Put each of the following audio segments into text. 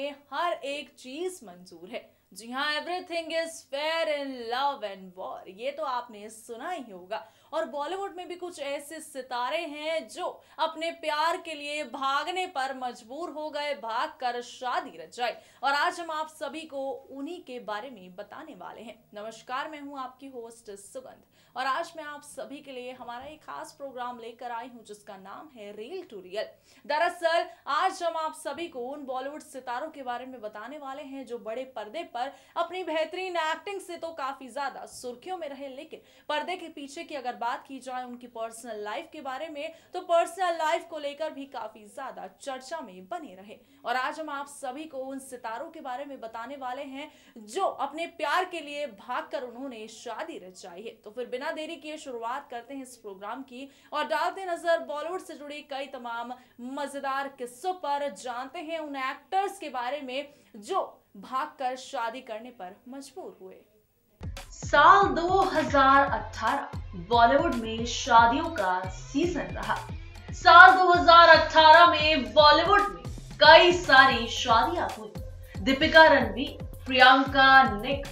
में हर एक चीज मंजूर है। जी हाँ, everything is fair in love and war, ये तो आपने सुना ही होगा। और बॉलीवुड में भी कुछ ऐसे सितारे हैं जो अपने प्यार के लिए भागने पर मजबूर हो गए, भागकर शादी रचाई। और आज हम आप सभी को उन्हीं के बारे में बताने वाले हैं। नमस्कार, मैं हूं आपकी होस्ट सुगंध और आज मैं आप सभी के लिए हमारा एक खास प्रोग्राम लेकर आई हूं जिसका नाम है रियल टू रियल। दरअसल आज हम आप सभी को उन बॉलीवुड सितारों के बारे में बताने वाले हैं जो बड़े पर्दे पर अपनी बेहतरीन एक्टिंग से तो काफी ज्यादा सुर्खियों में रहे, लेकिन पर्दे के पीछे की अगर बात की जाए उनकी पर्सनल लाइफ के बारे में तो पर्सनल लाइफ को लेकर भी काफी ज्यादा चर्चा में बने रहे। और आज हम आप सभी को उन सितारों के बारे में बताने वाले हैं जो अपने प्यार के लिए भागकर उन्होंने शादी रचाई है। तो फिर बिना देरी किए शुरुआत करते हैं इस प्रोग्राम की और डालते नजर बॉलीवुड से जुड़ी कई तमाम मजेदार किस्सों पर, जानते हैं उन एक्टर्स के बारे में जो भागकर शादी करने पर मजबूर हुए। साल 2018 बॉलीवुड में शादियों का सीजन रहा। साल 2018 में बॉलीवुड में कई सारी शादियां हुई। दीपिका रणवीर, प्रियंका निक,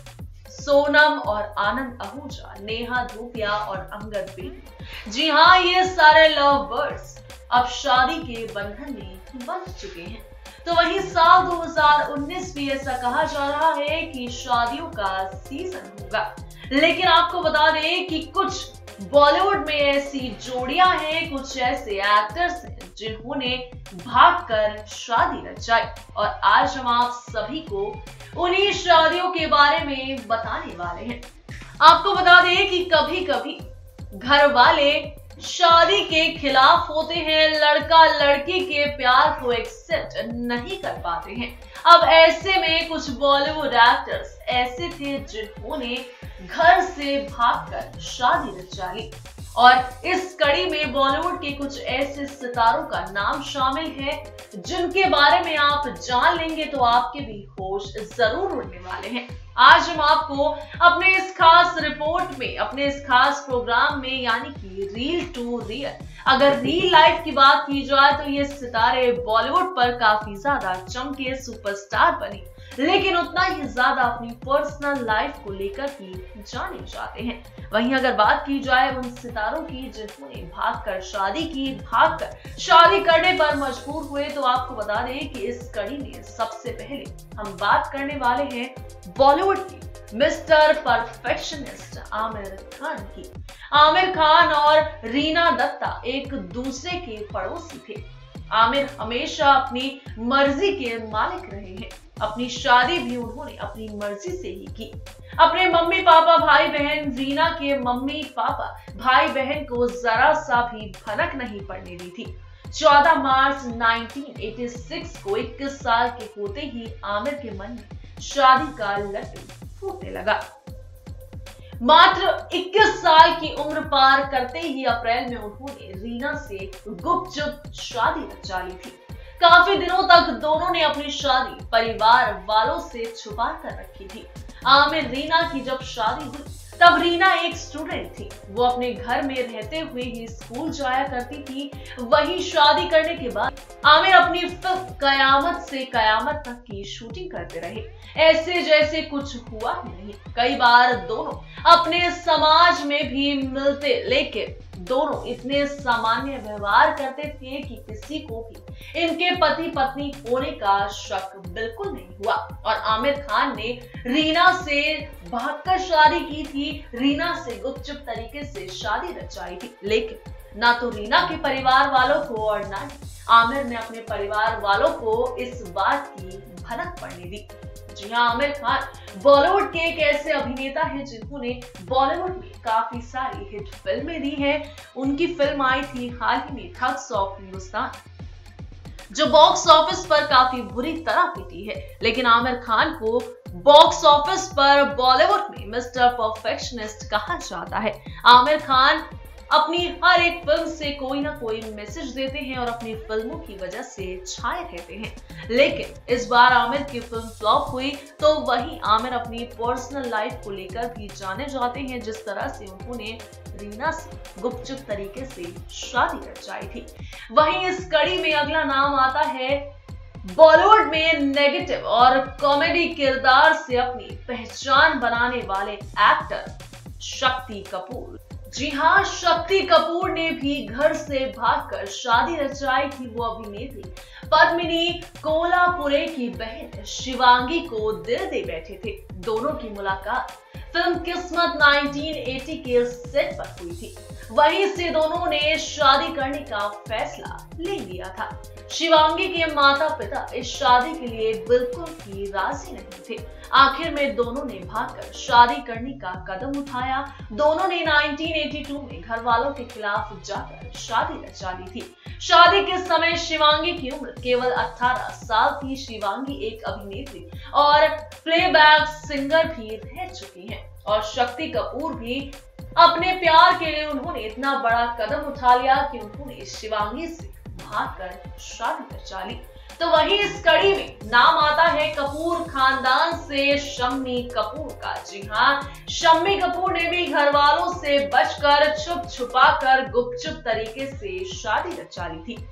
सोनम और आनंद आहूजा, नेहा धूपिया और अंगद बेदी। जी हाँ, ये सारे लव बर्ड्स अब शादी के बंधन में बंध चुके हैं। तो वहीं साल 2019 भी ऐसा कहा जा रहा है कि शादियों का सीजन होगा। लेकिन आपको बता दें कि कुछ बॉलीवुड में ऐसी जोड़ियां हैं, कुछ ऐसे एक्टर्स हैं जिन्होंने भागकर शादी रचाई। और आज हम आप सभी को उन्हीं शादियों के बारे में बताने वाले हैं। आपको बता दें कि कभी कभी घर वाले शादी के खिलाफ होते हैं, लड़का लड़की के प्यार को एक्सेप्ट नहीं कर पाते हैं। अब ऐसे में कुछ बॉलीवुड एक्टर्स ऐसे थे जिन्होंने घर से भागकर शादी रचा ली। और इस कड़ी में बॉलीवुड के कुछ ऐसे सितारों का नाम शामिल है जिनके बारे में आप जान लेंगे तो आपके भी होश जरूर उड़ने वाले हैं। आज हम आपको अपने इस खास रिपोर्ट में, अपने इस खास प्रोग्राम में, यानी कि रियल टू रियल, अगर रियल लाइफ की बात की जाए तो ये सितारे बॉलीवुड पर काफी ज्यादा चमके, सुपरस्टार बने, लेकिन उतना ही ज्यादा अपनी पर्सनल लाइफ को लेकर ही जाने जाते हैं। वहीं अगर बात की जाए उन सितारों की जिन्होंने भागकर शादी की, भागकर शादी करने पर मजबूर हुए, तो आपको बता दें कि इस कड़ी में सबसे पहले हम बात करने वाले हैं बॉलीवुड की मिस्टर परफेक्शनिस्ट आमिर खान की। आमिर खान और रीना दत्ता एक दूसरे के पड़ोसी थे। आमिर हमेशा अपनी मर्जी के मालिक रहे हैं। अपनी शादी भी उन्होंने अपनी मर्जी से ही की। अपने मम्मी पापा, भाई बहन, रीना के मम्मी पापा, भाई बहन को जरा सा भी भनक नहीं पड़ने दी थी। 14 मार्च 1986 को 21 साल के होते ही आमिर के मन में शादी का लड्डू फूटने लगा। मात्र 21 साल की उम्र पार करते ही अप्रैल में उन्होंने रीना से गुपचुप शादी रचा ली थी। काफी दिनों तक दोनों ने अपनी शादी परिवार वालों से छुपा कर रखी थी। आमिर रीना की जब शादी हुई तब रीना एक स्टूडेंट थी। वो अपने घर में रहते हुए ही स्कूल जाया करती थी। वहीं शादी करने के बाद आमिर अपनी फिल्म कयामत से कयामत तक की शूटिंग करते रहे, ऐसे जैसे कुछ हुआ ही नहीं। कई बार दोनों अपने समाज में भी मिलते, लेकिन दोनों इतने सामान्य व्यवहार करते थे कि किसी को भी इनके पति पत्नी होने का शक बिल्कुल नहीं हुआ। और आमिर खान ने रीना से भागकर शादी की थी, रीना से गुपचुप तरीके से शादी रचाई थी। लेकिन ना तो रीना के परिवार वालों को और ना ही आमिर ने अपने परिवार वालों को इस बात की भनक पड़ने दी। जी हाँ, आमिर खान बॉलीवुड के एक ऐसे अभिनेता हैं जिन्होंने बॉलीवुड में काफी सारी हिट फिल्में दी हैं। उनकी फिल्म आई थी हाल ही में ठग्स ऑफ हिंदुस्तान, जो बॉक्स ऑफिस पर काफी बुरी तरह पिटी है। लेकिन आमिर खान को बॉक्स ऑफिस पर बॉलीवुड में मिस्टर परफेक्शनिस्ट कहा जाता है। आमिर खान अपनी हर एक फिल्म से कोई ना कोई मैसेज देते हैं और अपनी फिल्मों की वजह से छाए रहते हैं। लेकिन इस बार आमिर की फिल्म फ्लॉप हुई, तो वहीं आमिर अपनी पर्सनल लाइफ को लेकर भी जाने जाते हैं, जिस तरह से उन्होंने रीना से गुपचुप तरीके से शादी रचाई थी। वहीं इस कड़ी में अगला नाम आता है बॉलीवुड में नेगेटिव और कॉमेडी किरदार से अपनी पहचान बनाने वाले एक्टर शक्ति कपूर। जी हाँ, शक्ति कपूर ने भी घर से भागकर शादी रचाई थी। वो अभिनेत्री पद्मिनी कोल्हापुरे की बहन शिवांगी को दिल दे बैठे थे। दोनों की मुलाकात फिल्म किस्मत 1980 के सेट पर हुई थी। वहीं से दोनों ने शादी करने का फैसला ले लिया था। शिवांगी के माता पिता इस शादी के लिए बिल्कुल भी राजी नहीं थे। आखिर में दोनों ने भागकर शादी करने का कदम उठाया। दोनों ने 1982 में घर वालों के खिलाफ जाकर शादी रचा ली थी। शादी के समय शिवांगी की उम्र केवल 18 साल थी। शिवांगी एक अभिनेत्री और प्लेबैक सिंगर भी रह चुकी हैं और शक्ति कपूर भी अपने प्यार के लिए उन्होंने इतना बड़ा कदम उठा लिया कि उन्होंने शिवांगी से भागकर शादी रचा ली। तो वहीं इस कड़ी में नाम आता है कपूर खानदान से शम्मी कपूर का। जी हाँ, शम्मी कपूर ने भी घर वालों से बचकर छुप छुपाकर गुपचुप तरीके से शादी रचा ली थी।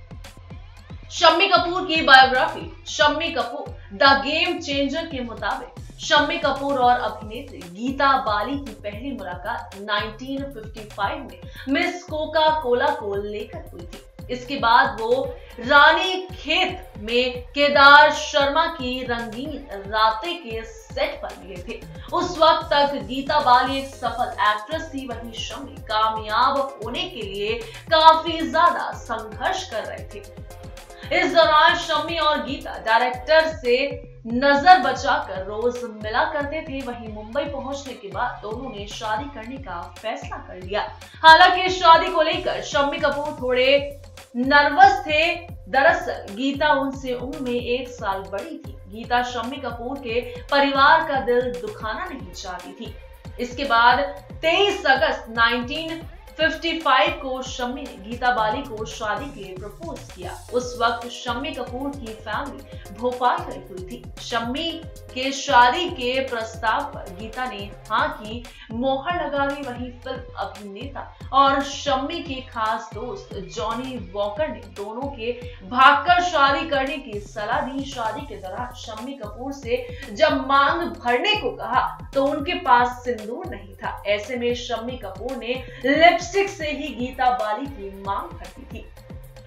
शम्मी कपूर की biography Shammi Kapoor the game changer के मुताबिक शम्मी कपूर और अभिनेत्री गीता बाली की पहली मुलाकात 1955 में मिस कोका कोला को लेकर हुई थी। इसके बाद वो रानी खेत में केदार शर्मा की रंगीन रातें के सेट पर मिले थे। उस वक्त तक गीता बाली एक सफल एक्ट्रेस थी। वहीं शम्मी कामयाब होने के लिए काफी ज्यादा संघर्ष कर रहे थे। इस दौरान शम्मी और गीता डायरेक्टर से नजर बचाकर रोज मिला करते थे। वहीं मुंबई पहुंचने के बाद दोनों ने शादी करने का फैसला कर लिया। हालांकि शादी को लेकर शम्मी कपूर थोड़े नर्वस थे। दरअसल गीता उनसे उम्र में 1 साल बड़ी थी। गीता शम्मी कपूर के परिवार का दिल दुखाना नहीं चाहती थी। इसके बाद 23 अगस्त 1955 को शम्मी ने गीता बाली को शादी के लिए प्रपोज किया। उस वक्त शम्मी कपूर की फैमिली भोपाल गई हुई थी। शम्मी के शादी के प्रस्ताव पर गीता ने हाँ की मोहर लगा दी। वहीं फिल्म अभिनेता और शम्मी के खास दोस्त जॉनी वॉकर ने दोनों के भागकर शादी करने की सलाह दी। शादी के दौरान शम्मी कपूर से जब मांग भरने को कहा तो उनके पास सिंदूर नहीं था। ऐसे में शम्मी कपूर ने लिपस्टिक से ही गीता बाली की मांग भर दी थी।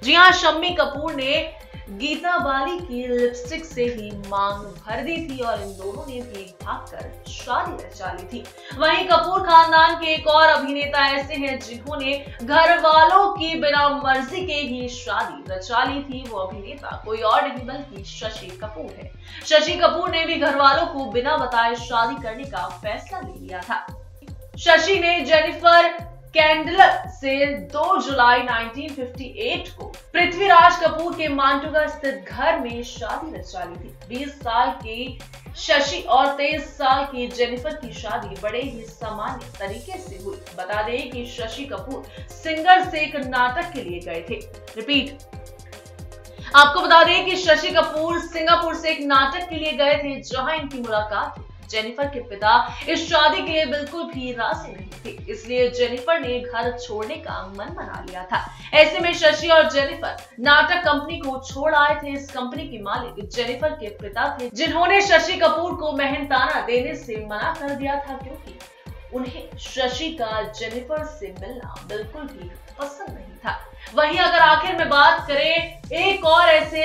जी हाँ, शम्मी कपूर ने गीता बाली की लिपस्टिक से ही मांग भर दी थी और इन दोनों ने भी भागकर शादी रचा ली थी। वहीं कपूर खानदान के एक और अभिनेता ऐसे हैं जिन्होंने घर वालों की बिना मर्जी के ही शादी रचा ली थी। वो अभिनेता कोई और नहीं बल्कि शशि कपूर है। शशि कपूर ने भी घर वालों को बिना बताए शादी करने का फैसला ले लिया था। शशि ने जेनिफर कैंडलर से 2 जुलाई 1958 को पृथ्वीराज कपूर के मांटुगा स्थित घर में शादी रचा ली थी। 20 साल की शशि और 23 साल की जेनिफर की शादी बड़े ही सामान्य तरीके से हुई। बता दें कि शशि कपूर सिंगर से एक नाटक के लिए गए थे। रिपीट, आपको बता दें कि शशि कपूर सिंगापुर से एक नाटक के लिए गए थे जहां इनकी मुलाकात। जेनिफर के पिता इस शादी के लिए बिल्कुल भी राजी नहीं थे, इसलिए जेनिफर ने घर छोड़ने का मन बना लिया था। ऐसे में शशि और जेनिफर नाटक कंपनी को छोड़ आए थे। इस कंपनी के मालिक जेनिफर के पिता थे, जिन्होंने शशि कपूर को मेहनताना देने से मना कर दिया था क्योंकि उन्हें शशि का जेनिफर से मिलना बिल्कुल भी पसंद नहीं था। वहीं अगर आखिर में बात करें एक और ऐसे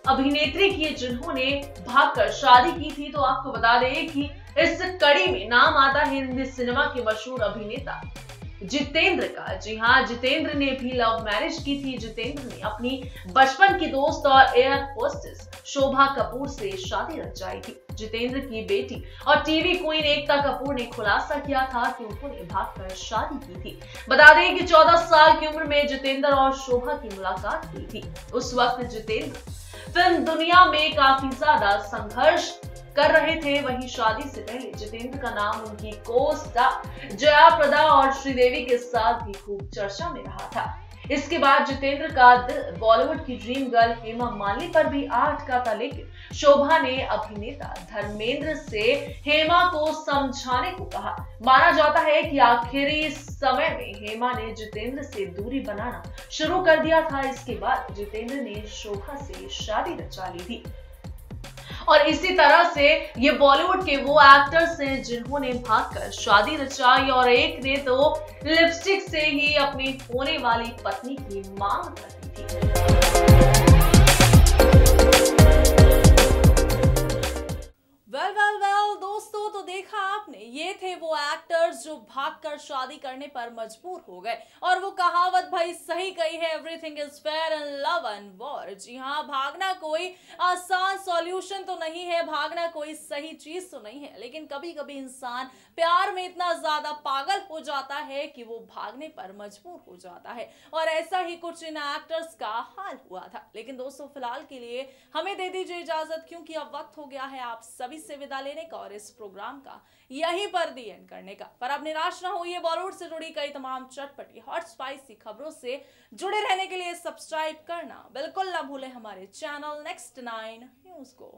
अभिनेत्री की जिन्होंने भागकर शादी की थी, तो आपको बता दें कि इस कड़ी में नाम आता है हिंदी सिनेमा के मशहूर अभिनेता जितेंद्र का। जी हाँ, जितेंद्र ने भी लव मैरिज की थी। जितेंद्र ने अपनी बचपन की दोस्त और एयर होस्टेस शोभा कपूर से शादी रचाई थी। जितेंद्र की बेटी और टीवी क्वीन एकता कपूर ने खुलासा किया था कि उन्होंने भागकर शादी की थी। बता दें कि 14 साल की उम्र में जितेंद्र और शोभा की मुलाकात हुई थी। उस वक्त जितेंद्र फिल्म दुनिया में काफी ज्यादा संघर्ष कर रहे थे। वहीं शादी से पहले जितेंद्र का नाम उनकी को-स्टार जया प्रदा और श्रीदेवी के साथ भी खूब चर्चा में रहा था। इसके बाद जितेंद्र का दिल बॉलीवुड की ड्रीम गर्ल हेमा मालिनी पर भी आ अटका था, लेकिन शोभा ने अभिनेता धर्मेंद्र से हेमा को समझाने को कहा। माना जाता है कि आखिरी समय में हेमा ने जितेंद्र से दूरी बनाना शुरू कर दिया था। इसके बाद जितेंद्र ने शोभा से शादी रचा ली थी। और इसी तरह से ये बॉलीवुड के वो एक्टर्स हैं जिन्होंने भागकर शादी रचाई और एक ने तो लिपस्टिक से ही अपनी होने वाली पत्नी की मांग कर दी थी। वेल दोस्तों, तो देखा आपने, ये थे वो एक्टर्स जो भागकर शादी करने पर मजबूर हो गए। और वो कहावत भाई सही कही है, everything is fair in love and war. जी हाँ, भागना कोई आसान सॉल्यूशन तो नहीं है, भागना कोई सही चीज तो नहीं है, लेकिन कभी कभी इंसान प्यार में इतना ज्यादा पागल हो जाता है कि वो भागने पर मजबूर हो जाता है। और ऐसा ही कुछ इन एक्टर्स का हाल हुआ था। लेकिन दोस्तों, फिलहाल के लिए हमें दे दीजिए इजाजत, क्योंकि अब वक्त हो गया है आप सभी से विदा लेने का और इस प्रोग्राम का यहीं पर दी एंड करने का। पर अब निराश ना होइए, बॉलीवुड से जुड़ी कई तमाम चटपटी हॉट स्पाइसी खबरों से जुड़े रहने के लिए सब्सक्राइब करना बिल्कुल ना भूलें हमारे चैनल नेक्स्ट 9 न्यूज को।